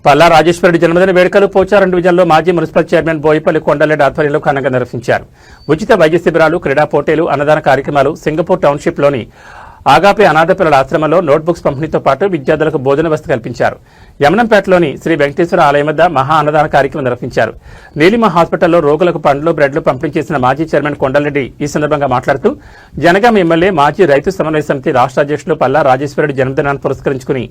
పల్లా రాజేశ్వరరెడ్డి జన్మదిన వేడుకలు పోచారం డివిజన్లో మాజీ మున్సిపల్ చైర్మన్ బోయిపల్లి కొండలరెడ్డి ఆధ్వర్యంలో ఘనంగా నిర్వహించారు. ఉచిత వైద్య శిబిరాలు, క్రీడా పోటీలు, అన్నదాన కార్యక్రమాలు, సింగపూర్ టౌన్షిప్లోని ఆగాపే అనాథ పిల్లల ఆశ్రమంలో నోట్బుక్స్ పంపిణీతో పాటు విద్యార్థులకు భోజన వసతి కల్పించారు. యమనంపేటలోని శ్రీ వెంకటేశ్వర ఆలయం వద్ద మహా అన్నదాన కార్యక్రమం నిర్వహించారు. నీలిమ హాస్పిటల్లో రోగులకు పండ్లు, బ్రెడ్లు పంపిణీ చేసిన మాజీ చైర్మన్ కొండలరెడ్డి ఈ సందర్భంగా మాట్లాడుతూ జనగామ ఎమ్మెల్యే, మాజీ రైతు సమన్వయ సమితి రాష్ట్ర అధ్యక్షులు పల్లా రాజేశ్వరరెడ్డి జన్మదినాన్ని పురస్కరించుకుని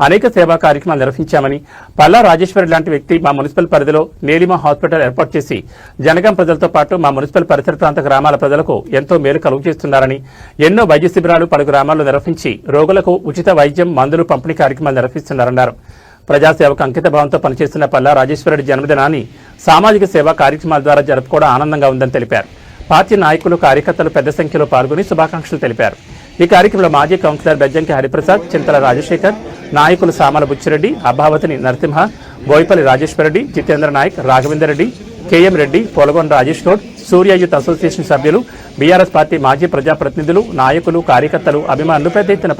అనేక సేవా కార్యక్రమాలు నిర్వహించామని, పల్లా రాజేశ్వరరెడ్డి లాంటి వ్యక్తి మా మున్సిపల్ పరిధిలో నీలిమ హాస్పిటల్ ఏర్పాటు చేసి జనగాం ప్రజలతో పాటు మా మున్సిపల్ పరిసర ప్రాంత గ్రామాల ప్రజలకు ఎంతో మేలు కలుగు చేస్తున్నారని, ఎన్నో వైద్య శిబిరాలు పలు గ్రామాల్లో నిర్వహించి రోగులకు ఉచిత వైద్యం, మందులు పంపిణీ కార్యక్రమాలు నిర్వహిస్తున్నారన్నారు. ప్రజాసేవకు అంకిత భావంతో పనిచేస్తున్న పల్లా రాజేశ్వరరెడ్డి జన్మదినాన్ని సామాజిక సేవా కార్యక్రమాల ద్వారా జరుపుకోవడం ఆనందంగా ఉందని తెలిపారు. పార్టీ నాయకులు, కార్యకర్తలు పెద్ద సంఖ్యలో పాల్గొని శుభాకాంక్షలు తెలిపారు. ఈ కార్యక్రమంలో మాజీ కౌన్సిలర్ బెజ్జంకి హరిప్రసాద్, చింతల రాజశేఖర్, నాయకులు సామల బుచ్చిరెడ్డి, అభావతిని నరసింహ, బోయిపల్లి రాజేశ్వరరెడ్డి, జితేంద్ర నాయక్, రాఘవేందర్ రెడ్డి, కేఎం రెడ్డి, పోలగొండ రాజేష్ గౌడ్, సూర్య యూత్ అసోసియేషన్ సభ్యులు, బీఆర్ఎస్ పార్టీ మాజీ ప్రజాప్రతినిధులు, నాయకులు, కార్యకర్తలు, అభిమానులు పెద్ద ఎత్తున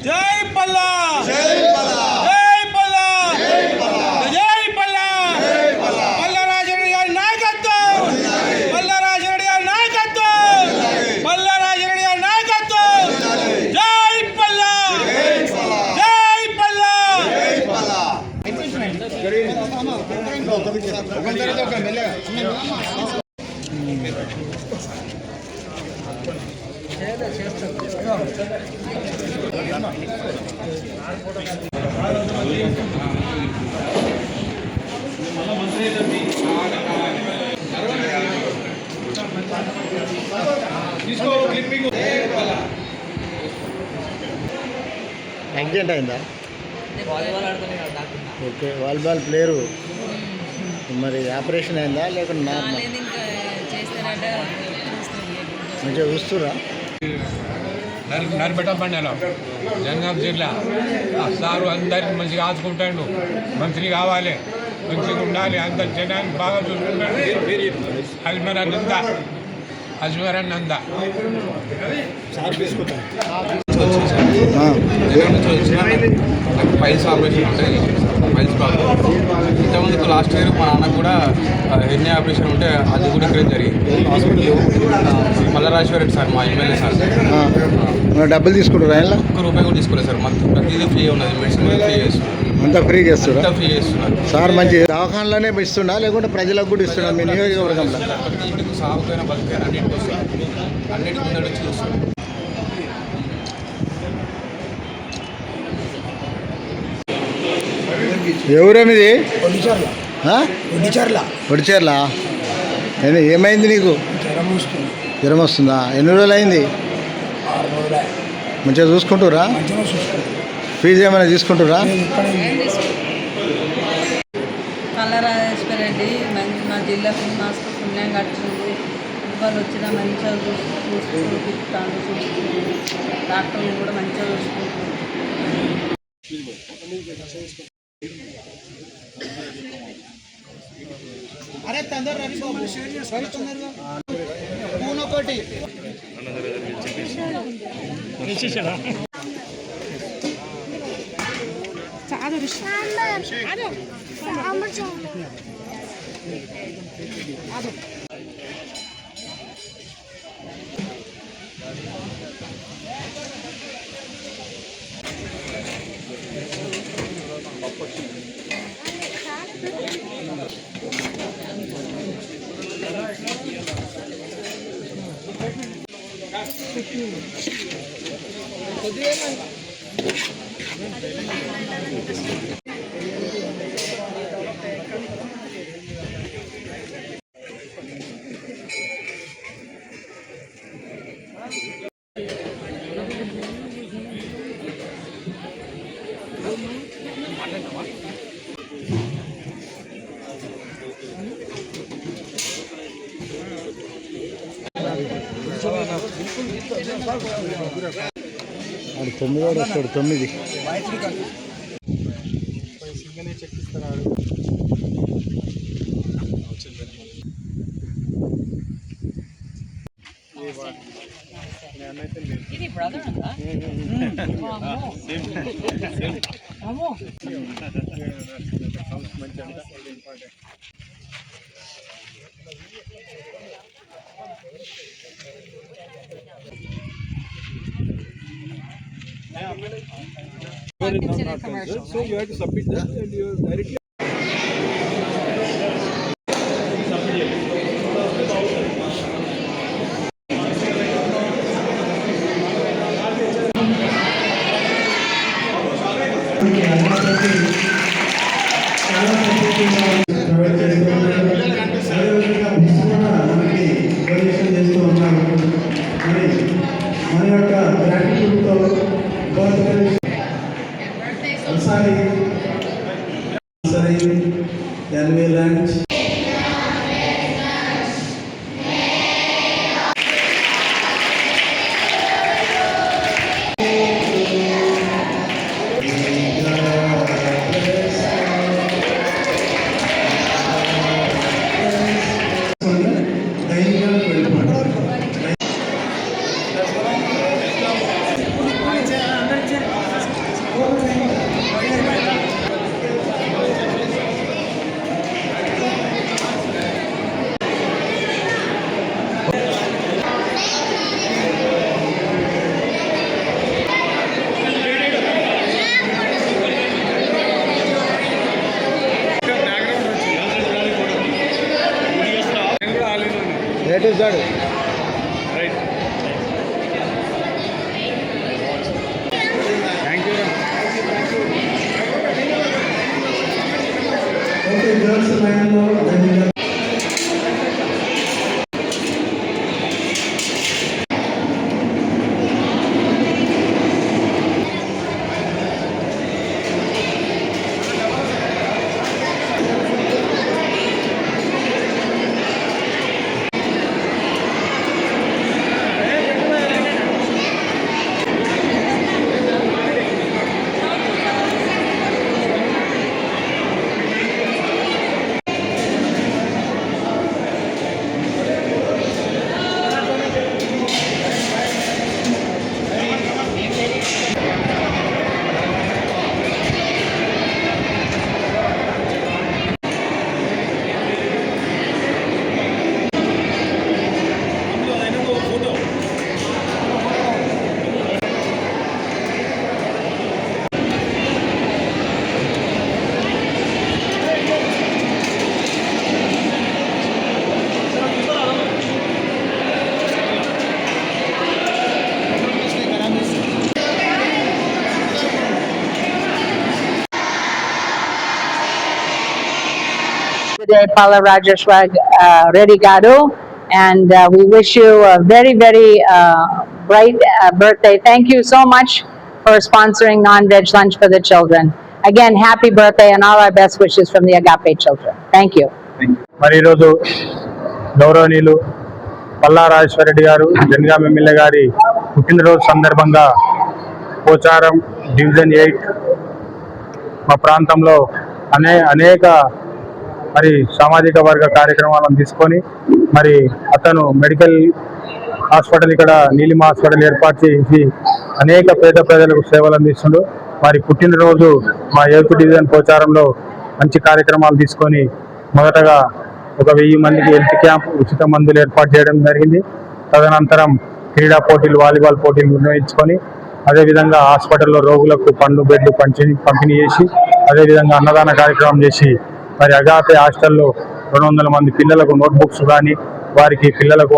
జై పల్లా, జై పల్లా, జై పల్లా, జై పల్లా, జై పల్లా, జై పల్లా. పల్లా రాజరెడ్డి గారి నాయకత్వం, పల్లా రాజరెడ్డి గారి నాయకత్వం, పల్లా రాజరెడ్డి గారి నాయకత్వం. జై పల్లా, జై పల్లా, జై పల్లా, జై పల్లా. యాక్సిడెంట్ అయిందా? Okay, volleyball player. మరి ఆపరేషన్ అయిందా లేకుంటే నార్మల్? మంచిగా చూస్తురా? నరిపెట్ట పండాను జనగాం జిల్లా. సారు అందరికి మంచిగా ఆదుకుంటాడు. మంత్రి కావాలి, మంచిగా ఉండాలి, అందరు జనాన్ని బాగా చూసుకుంటాడు. అజ్మరానంద నాకు పైల్స్ ఆపరేషన్ ఉంటే పైల్స్ ప్రాబ్లం. ఇంతకుముందుకు లాస్ట్ ఇయర్ మా నాన్నకు కూడా హెర్నియా ఆపరేషన్ ఉంటే అది కూడా ఇక్కడ జరిగింది హాస్పిటల్లో. పల్లా రాజేశ్వరరెడ్డి సార్ మా ఎమ్మెల్యే సార్. డబ్బులు తీసుకుంటారా? ఒక్క రూపాయి కూడా తీసుకోలేదు సార్. మాకు ప్రతిదీ ఫ్రీ ఉన్నది, మెడిసిన్ కూడా ఫ్రీ చేస్తున్నారు. అంతా ఫ్రీ చేస్తున్నారు, అంతా ఫ్రీ చేస్తున్నారు సార్. మంచి దవాఖానలోనే ఇస్తున్నా లేకుంటే ప్రజలకు కూడా ఇస్తున్నా మీ నియోజకవర్గంలో? ప్రతి ఇంటికి సాగుకైనా బతుకైనా అన్నింటికి వస్తున్నారు, అన్నింటికి ముందు వచ్చి చూస్తున్నారు. ఎవరేమిది? ఒడిచర్ల. ఏమైంది నీకు? జ్వరం వస్తుందా? ఎన్ని రోజులు అయింది? మంచిగా చూసుకుంటురా? ఫీజు ఏమైనా తీసుకుంటురా? పల్లా రాజేశ్వరరెడ్డి మా జిల్లాకు మాస్కు పుణ్యం కట్టుకుంది. వాళ్ళు వచ్చిన మంచిగా చూసుకుంటాను, డాక్టర్లు కూడా మంచిగా చూసుకుంటారు. అరే తొందరగా ఒకటి వాడు 9 వాడు వస్తాడు 9. ఇది బ్రదర్ అంతా అమ్మో So you have to submit that and you directly. Then we lunch. That is that. Right. Thank you. Okay, girls, line now. Then we have Today, Pala Rajeshwar Reddy Garu, and we wish you a very, very bright birthday. Thank you so much for sponsoring non-veg lunch for the children. Again, happy birthday and all our best wishes from the Agape children. Thank you. మరి ఈరోజు గౌరవనీయులు పల్లా రాజేశ్వర రెడ్డి గారు Jangaon MLA గారి పుట్టినరోజు సందర్భంగా Pocharam division 8 మా ప్రాంతంలో అనేక మరి సామాజిక వర్గ కార్యక్రమాలను తీసుకొని మరి అతను మెడికల్ హాస్పిటల్ ఇక్కడ నీలిమ హాస్పిటల్ ఏర్పాటు చేసి అనేక పేద ప్రజలకు సేవలు అందిస్తుండు. మరి పుట్టినరోజు మా 8th డివిజన్ పోచారంలో మంచి కార్యక్రమాలు తీసుకొని మొదటగా ఒక 1000 మందికి హెల్త్ క్యాంప్ ఉచిత మందులు ఏర్పాటు చేయడం జరిగింది. తదనంతరం క్రీడా పోటీలు, వాలీబాల్ పోటీలు నిర్వహించుకొని అదేవిధంగా హాస్పిటల్లో రోగులకు పండ్లు బెడ్లు పంపిణీ చేసి అదేవిధంగా అన్నదాన కార్యక్రమం చేసి మరి అగాపే హాస్టల్లో 200 మంది పిల్లలకు నోట్బుక్స్ కానీ వారికి పిల్లలకు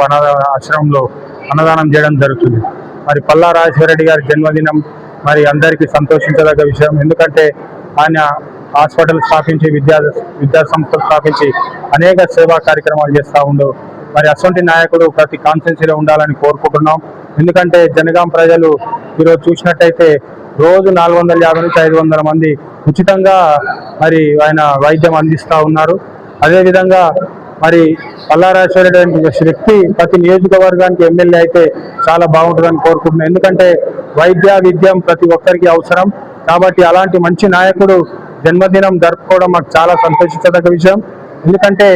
ఆశ్రమంలో అన్నదానం చేయడం జరుగుతుంది. మరి పల్లా రాజేశ్వర రెడ్డి గారి జన్మదినం మరి అందరికీ సంతోషించదగ్గ విషయం. ఎందుకంటే ఆయన హాస్పిటల్ స్థాపించి విద్యా సంస్థలు స్థాపించి అనేక సేవా కార్యక్రమాలు చేస్తూ ఉండు. మరి అసొంటి నాయకుడు ప్రతి కాన్స్టిట్యున్సీలో ఉండాలని కోరుకుంటున్నాం. ఎందుకంటే జనగాం ప్రజలు ఈరోజు చూసినట్టయితే రోజు 450 నుంచి 500 మంది ఉచితంగా మరి ఆయన వైద్యం అందిస్తూ ఉన్నారు. అదేవిధంగా మరి పల్లారాజేశ్వర రెడ్డి అనే వ్యక్తి ప్రతి నియోజకవర్గానికి ఎమ్మెల్యే అయితే చాలా బాగుంటుందని కోరుకుంటున్నాను. ఎందుకంటే విద్యం ప్రతి ఒక్కరికి అవసరం. కాబట్టి అలాంటి మంచి నాయకుడు జన్మదినం జరుపుకోవడం మాకు చాలా సంతోషించదగ్గ విషయం. ఎందుకంటే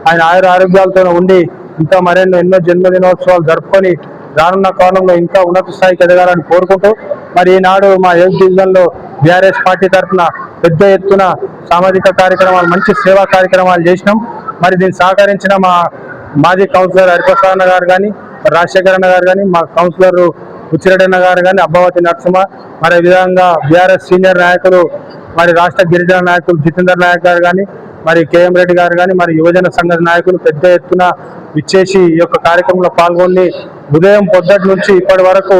ఆయన ఆరోగ్యాలతో ఉండి ఇంకా ఎన్నో జన్మదినోత్సవాలు జరుపుకొని రానున్న కాలంలో ఇంకా ఉన్నత స్థాయికి ఎదగాలని కోరుకుంటూ మరి ఈనాడు మా హెల్త్ డివిజన్లో బీఆర్ఎస్ పార్టీ తరఫున పెద్ద ఎత్తున సామాజిక కార్యక్రమాలు, మంచి సేవా కార్యక్రమాలు చేసినాం. మరి దీన్ని సహకరించిన మా మాజీ కౌన్సిలర్ హరిప్రసాద్ అన్న గారు కానీ, రాజశేఖర్ అన్న గారు కానీ, మా కౌన్సిలర్ ఉచ్చిరెడ్డి అన్న గారు కానీ, అబ్బావతి నరసింహ, మరి విధంగా బీఆర్ఎస్ సీనియర్ నాయకులు, మరి రాష్ట్ర గిరిజన నాయకులు జితేందర్ నాయక్ గారు కానీ, మరి కేఎం రెడ్డి గారు కానీ, మరి యువజన సంఘ నాయకులు పెద్ద ఎత్తున విచ్చేసి ఈ యొక్క కార్యక్రమంలో పాల్గొని ఉదయం పొద్దుటి నుంచి ఇప్పటి వరకు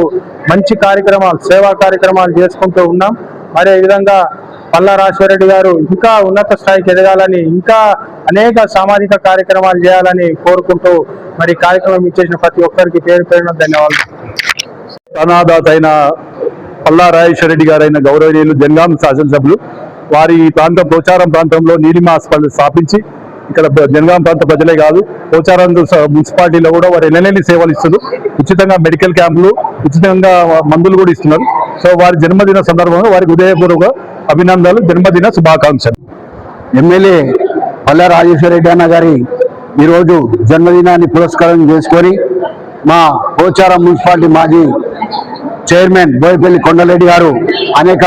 మంచి కార్యక్రమాలు, సేవా కార్యక్రమాలు చేసుకుంటూ ఉన్నాం. మరి ఈ విధంగా పల్లారాజేశ్వర రెడ్డి గారు ఇంకా ఉన్నత స్థాయికి ఎదగాలని, ఇంకా అనేక సామాజిక కార్యక్రమాలు చేయాలని కోరుకుంటూ మరి కార్యక్రమం ఇచ్చేసిన ప్రతి ఒక్కరికి పేరు పేరున ధన్యవాదాలు. ప్రాణదాత అయిన పల్లారాజేశ్వర రెడ్డి గారైన గౌరవనీయులు జనగాం శాసనసభ్యులు వారి ప్రాంతం పోచారం ప్రాంతంలో నీలిమ హాస్పిటల్ స్థాపించి ఇక్కడ జనగాం ప్రాంత ప్రజలే కాదు పోచారం మున్సిపాలిటీలో కూడా వారు ఎన్నెన్ని సేవలు ఇస్తున్నారు. ఉచితంగా మెడికల్ క్యాంపులు, ఉచితంగా మందులు కూడా ఇస్తున్నారు. సో వారి జన్మదిన సందర్భంగా వారికి ఉదయపూర్వక అభినందనలు, జన్మదిన శుభాకాంక్షలు. ఎమ్మెల్యే పల్లారాజేశ్వర రెడ్డి అన్న గారి ఈరోజు జన్మదినాన్ని పురస్కారం చేసుకొని మా పోచారం మున్సిపాలిటీ మాజీ చైర్మన్ బోయపల్లి కొండలరెడ్డి గారు అనేక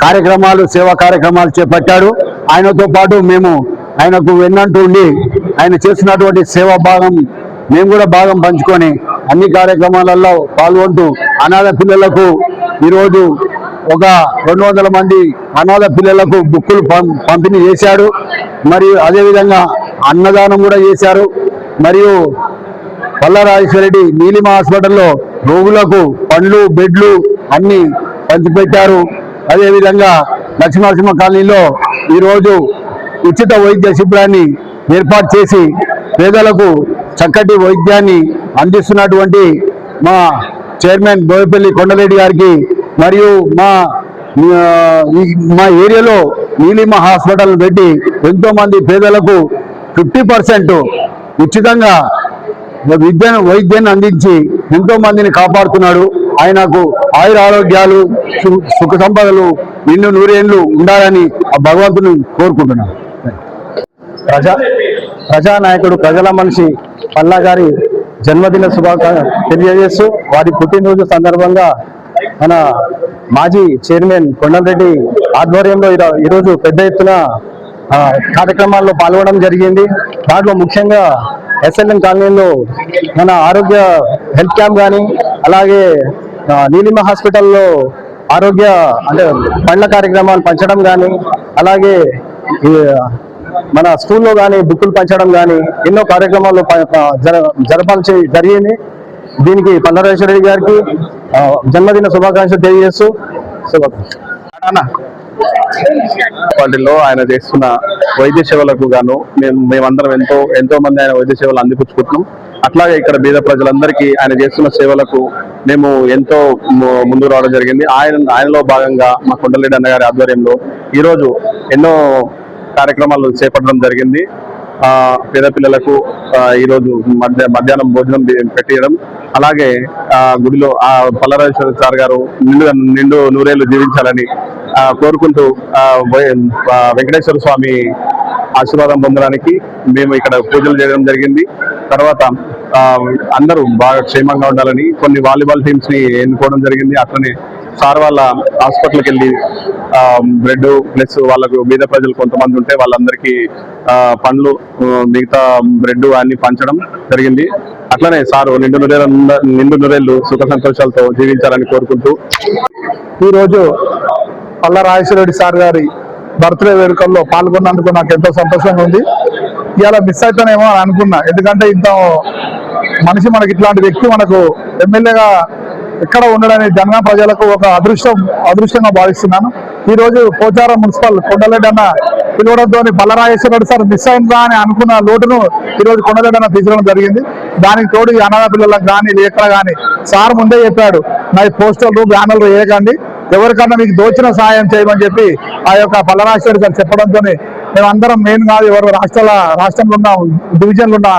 కార్యక్రమాలు, సేవా కార్యక్రమాలు చేపట్టాడు. ఆయనతో పాటు మేము ఆయనకు వెన్నంటూ ఉండి ఆయన చేస్తున్నటువంటి సేవా భాగం మేము కూడా భాగం పంచుకొని అన్ని కార్యక్రమాలలో పాల్గొంటూ అనాథ పిల్లలకు ఈరోజు ఒక 200 మంది అనాథ పిల్లలకు బుక్కులు పంపిణీ చేశాడు. మరియు అదేవిధంగా అన్నదానం కూడా చేశారు. మరియు పల్లారాజేశ్వర రెడ్డి నీలిమ హాస్పిటల్లో రోగులకు పండ్లు, బెడ్లు అన్ని పంచిపెట్టారు. అదేవిధంగా లక్ష్మీనరసింహ కాలనీలో ఈరోజు ఉచిత వైద్య శిబిరాన్ని ఏర్పాటు చేసి పేదలకు చక్కటి వైద్యాన్ని అందిస్తున్నటువంటి మా చైర్మన్ బోయపల్లి కొండలరెడ్డి గారికి మరియు మా ఏరియాలో నీలిమ హాస్పిటల్ పెట్టి ఎంతో మంది పేదలకు 50% ఉచితంగా వైద్యాన్ని అందించి ఎంతో మందిని కాపాడుతున్నాడు. ఆయనకు ఆయుర ఆరోగ్యాలు, సుఖ సంపదలు, నిన్ను నూరేళ్లు ఉండాలని ఆ భగవంతుని కోరుకుంటున్నాను. ప్రజానాయకుడు, ప్రజల మనిషి పల్లా గారి జన్మదిన శుభాకాంక్షలు తెలియజేస్తూ వారి పుట్టినరోజు సందర్భంగా మన మాజీ చైర్మన్ కొండలరెడ్డి ఆధ్వర్యంలో ఈరోజు పెద్ద ఎత్తున కార్యక్రమాల్లో పాల్గొనడం జరిగింది. దాంట్లో ముఖ్యంగా ఎస్ఎల్ఎన్ కాలనీలో మన ఆరోగ్య హెల్త్ క్యాంప్ కానీ, అలాగే నీలిమ హాస్పిటల్లో ఆరోగ్య పండ్ల కార్యక్రమాలు పంచడం కానీ, అలాగే మన స్కూల్లో కానీ బుక్కులు పంచడం కానీ ఎన్నో కార్యక్రమాలు జరపాల్సి జరిగింది. దీనికి పల్లారాజేశ్వర రెడ్డి గారికి జన్మదిన శుభాకాంక్షలు తెలియజేస్తూ వాటిల్లో ఆయన చేస్తున్న వైద్య సేవలకు గాను మేమందరం ఎంతో మంది ఆయన వైద్య సేవలు అందిపుచ్చుకుంటున్నాం. అట్లాగే ఇక్కడ బీద ప్రజలందరికీ ఆయన చేస్తున్న సేవలకు మేము ఎంతో ముందుకు రావడం జరిగింది. ఆయనలో భాగంగా మా కొండలరెడ్డి అన్న గారి ఆధ్వర్యంలో ఈరోజు ఎన్నో కార్యక్రమాలు చేపట్టడం జరిగింది. పేద పిల్లలకు ఈరోజు మధ్యాహ్నం భోజనం పెట్టడం, అలాగే గుడిలో పల్లారాజేశ్వర సార్ గారు నిండు నూరేళ్లు జీవించాలని కోరుకుంటూ వెంకటేశ్వర స్వామి ఆశీర్వాదం పొందడానికి మేము ఇక్కడ పూజలు చేయడం జరిగింది. తర్వాత అందరూ బాగా క్షేమంగా ఉండాలని కొన్ని వాలీబాల్ టీమ్స్ ని ఎన్నుకోవడం జరిగింది. అట్లనే సార్ వాళ్ళ హాస్పిటల్కి వెళ్ళి బ్రెడ్ ప్లస్ వాళ్ళకు బీద ప్రజలు కొంతమంది ఉంటే వాళ్ళందరికీ పండ్లు, మిగతా బ్రెడ్ అన్ని పంచడం జరిగింది. అట్లనే సారు నిండు నూరేళ్లు సుఖ సంతోషాలతో జీవించాలని కోరుకుంటూ ఈరోజు పల్లారాజేశ్వర రెడ్డి సార్ గారి బర్త్డే వేడుకల్లో పాల్గొన్నందుకు నాకు ఎంతో సంతోషంగా ఉంది. ఇవాళ మిస్ అవుతానేమో అని అనుకున్నా. ఎందుకంటే ఇంత మనిషి, మనకి ఇట్లాంటి వ్యక్తి మనకు ఎమ్మెల్యేగా ఎక్కడ ఉండడానికి జనగాం ప్రజలకు ఒక అదృష్టంగా భావిస్తున్నాను. ఈ రోజు పోచారం మున్సిపల్ కొండలరెడ్డి అన్న పిలవడంతో పల్లారాజేశ్వర రెడ్డి సార్ మిస్ అయిందా అని అనుకున్న లోటును ఈరోజు కొండలరెడ్డి అన్న తీసుకోవడం జరిగింది. దానికి తోడు ఈ అనాథ పిల్లలకు కానీ ఎక్కడ కానీ సార్ ముందే చెప్పాడు, నా పోస్టర్లు బ్యానర్లు వేయకండి, ఎవరికన్నా మీకు దోచిన సహాయం చేయమని చెప్పి ఆ యొక్క పల్లారాజేశ్వర గారు చెప్పడంతో మేమందరం మెయిన్ కాదు, ఎవరు రాష్ట్రంలో ఉన్న డివిజన్లు ఉన్న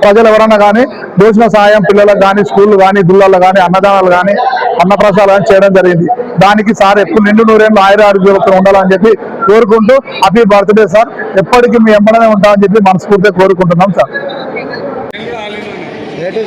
ప్రజలు ఎవరన్నా కానీ భోజన సహాయం పిల్లలకు కానీ స్కూళ్ళు కానీ గుళ్ళల్లో కానీ అన్నదానాలు కానీ అన్నప్రసాదాలు కానీ చేయడం జరిగింది. దానికి సార్ ఎప్పుడు నిండు నూరేళ్ళు ఆరోగ్యాలతో ఉండాలని చెప్పి కోరుకుంటూ హ్యాపీ బర్త్డే సార్. ఎప్పటికీ మీ ఎంబడనే ఉంటామని చెప్పి మనస్ఫూర్తిగా కోరుకుంటున్నాం సార్. రేటు